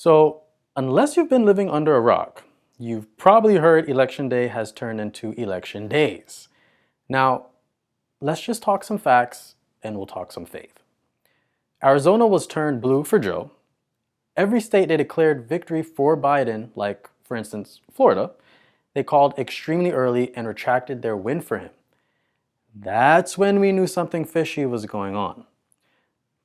So, unless you've been living under a rock, you've probably heard Election Day has turned into election days. Now, let's just talk some facts and we'll talk some faith. Arizona was turned blue for Joe. Every state they declared victory for Biden, like for instance, Florida, they called extremely early and retracted their win for him. That's when we knew something fishy was going on.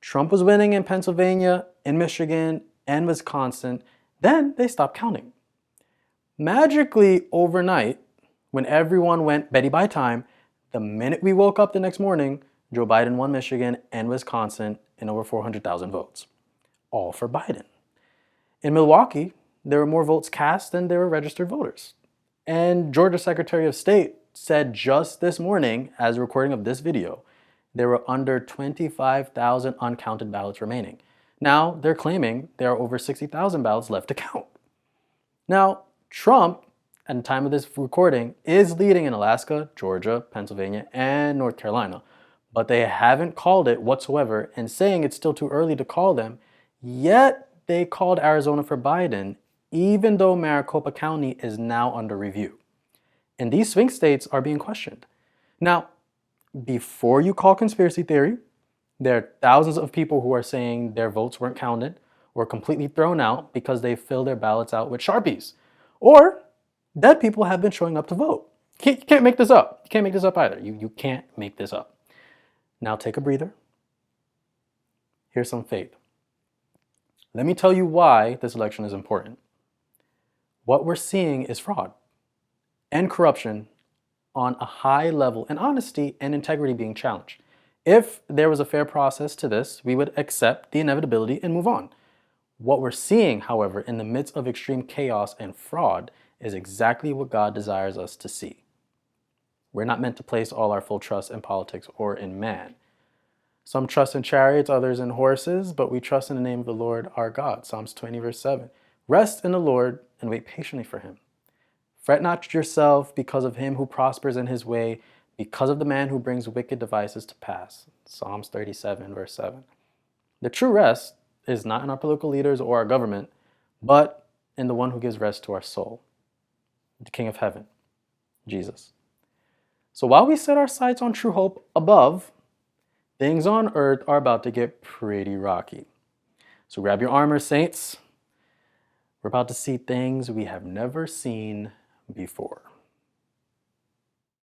Trump was winning in Pennsylvania, in Michigan, and Wisconsin. Then they stopped counting. Magically, overnight, when everyone went Betty by time, the minute we woke up the next morning, Joe Biden won Michigan and Wisconsin in over 400,000 votes. All for Biden. In Milwaukee, there were more votes cast than there were registered voters. And Georgia Secretary of State said just this morning, as a recording of this video, there were under 25,000 uncounted ballots remaining. Now they're claiming there are over 60,000 ballots left to count. Now, Trump, at the time of this recording, is leading in Alaska, Georgia, Pennsylvania, and North Carolina. But they haven't called it whatsoever and saying it's still too early to call them. Yet they called Arizona for Biden, even though Maricopa County is now under review. And these swing states are being questioned. Now, before you call conspiracy theory, there are thousands of people who are saying their votes weren't counted or completely thrown out because they filled their ballots out with Sharpies. Or dead people have been showing up to vote. You can't make this up. You can't make this up either. You can't make this up. Now take a breather. Here's some faith. Let me tell you why this election is important. What we're seeing is fraud and corruption on a high level, and honesty and integrity being challenged. If there was a fair process to this, we would accept the inevitability and move on. What we're seeing, however, in the midst of extreme chaos and fraud is exactly what God desires us to see. We're not meant to place all our full trust in politics or in man. Some trust in chariots, others in horses, but we trust in the name of the Lord our God. Psalms 20 verse 7. Rest in the Lord and wait patiently for him. Fret not yourself because of him who prospers in his way, because of the man who brings wicked devices to pass. Psalms 37 verse 7. The true rest is not in our political leaders or our government, but in the one who gives rest to our soul, the King of heaven, Jesus. So while we set our sights on true hope above, things on earth are about to get pretty rocky. So grab your armor, saints. We're about to see things we have never seen before.